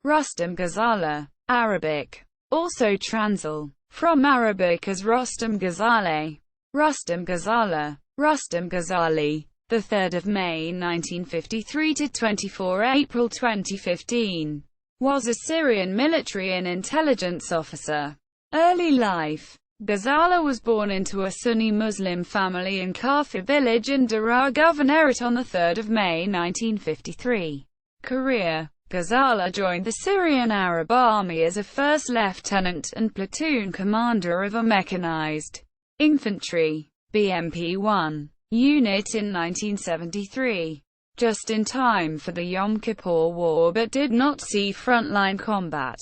Rustum Ghazaleh, Arabic, also Transil, from Arabic as Rustum Ghazaleh, Rustum Ghazaleh, Rustum Ghazali, the 3rd of May 1953 to 24 April 2015, was a Syrian military and intelligence officer. Early life. Ghazaleh was born into a Sunni Muslim family in Kafir village in Daraa Governorate on 3 May 1953. Career. Ghazaleh joined the Syrian Arab Army as a first lieutenant and platoon commander of a mechanized infantry BMP-1 unit in 1973, just in time for the Yom Kippur War, but did not see frontline combat.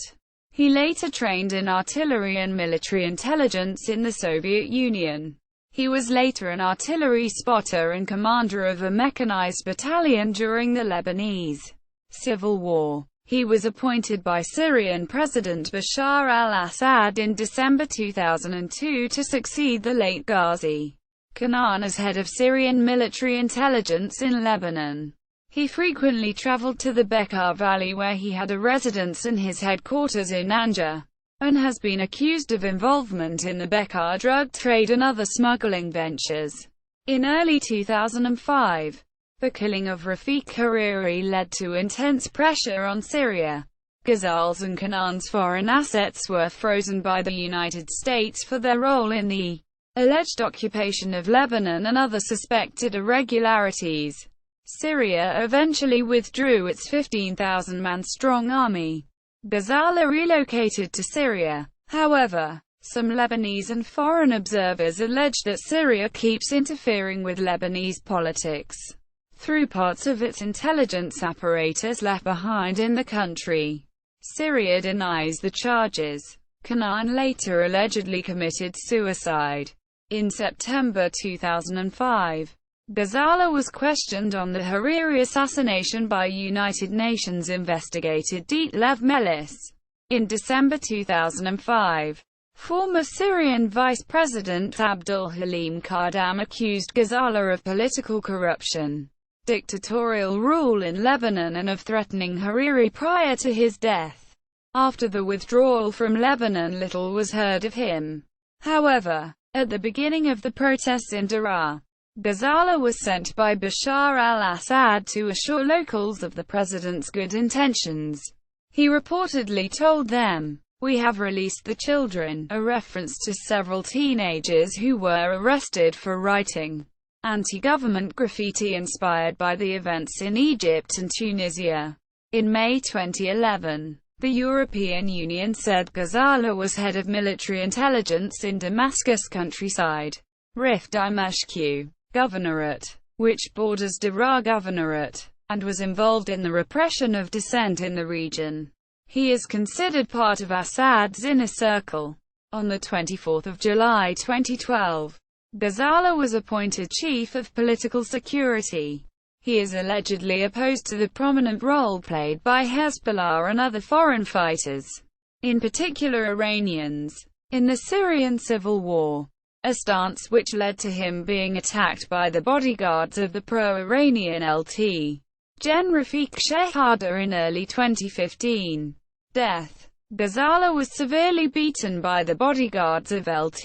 He later trained in artillery and military intelligence in the Soviet Union. He was later an artillery spotter and commander of a mechanized battalion during the Lebanese Civil War. He was appointed by Syrian President Bashar al-Assad in December 2002 to succeed the late Ghazi Kanaan as head of Syrian military intelligence in Lebanon. He frequently traveled to the Bekaa Valley where he had a residence and his headquarters in Anja, and has been accused of involvement in the Bekaa drug trade and other smuggling ventures. In early 2005, the killing of Rafiq Hariri led to intense pressure on Syria. Ghazaleh's and Kanaan's foreign assets were frozen by the United States for their role in the alleged occupation of Lebanon and other suspected irregularities. Syria eventually withdrew its 15,000-man strong army. Ghazaleh relocated to Syria. However, some Lebanese and foreign observers allege that Syria keeps interfering with Lebanese politics through parts of its intelligence apparatus left behind in the country. Syria denies the charges. Kanaan later allegedly committed suicide. In September 2005, Ghazaleh was questioned on the Hariri assassination by United Nations investigator Detlef Melis. In December 2005, former Syrian Vice President Abdul Halim Kardam accused Ghazaleh of political corruption, dictatorial rule in Lebanon and of threatening Hariri prior to his death. After the withdrawal from Lebanon, little was heard of him. However, at the beginning of the protests in Daraa, Ghazaleh was sent by Bashar al-Assad to assure locals of the president's good intentions. He reportedly told them, "We have released the children," a reference to several teenagers who were arrested for writing anti-government graffiti inspired by the events in Egypt and Tunisia. In May 2011, the European Union said Ghazaleh was head of military intelligence in Damascus countryside, Rif Dimashq Governorate, which borders Daraa Governorate, and was involved in the repression of dissent in the region. He is considered part of Assad's inner circle. On 24 July 2012, Ghazaleh was appointed Chief of Political Security. He is allegedly opposed to the prominent role played by Hezbollah and other foreign fighters, in particular Iranians, in the Syrian civil war, a stance which led to him being attacked by the bodyguards of the pro-Iranian Lt. Gen. Rafiq Shehadeh in early 2015. Death. Ghazaleh was severely beaten by the bodyguards of Lt.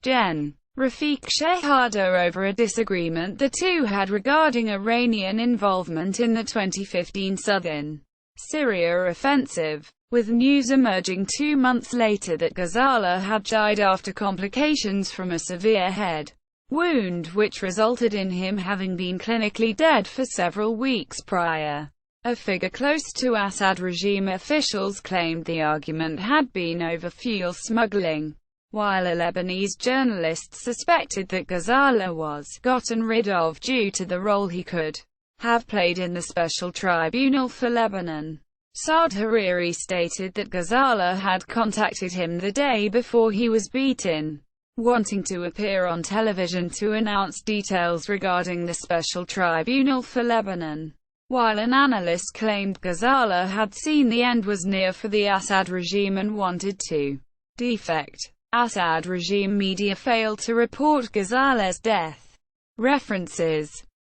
Gen. Rafiq Shehadeh over a disagreement the two had regarding Iranian involvement in the 2015 southern Syria offensive, with news emerging 2 months later that Ghazaleh had died after complications from a severe head wound which resulted in him having been clinically dead for several weeks prior. A figure close to Assad regime officials claimed the argument had been over fuel smuggling, while a Lebanese journalist suspected that Ghazaleh was gotten rid of due to the role he could have played in the Special Tribunal for Lebanon. Saad Hariri stated that Ghazaleh had contacted him the day before he was beaten, wanting to appear on television to announce details regarding the Special Tribunal for Lebanon, while an analyst claimed Ghazaleh had seen the end was near for the Assad regime and wanted to defect. Assad regime media failed to report Ghazaleh's death. References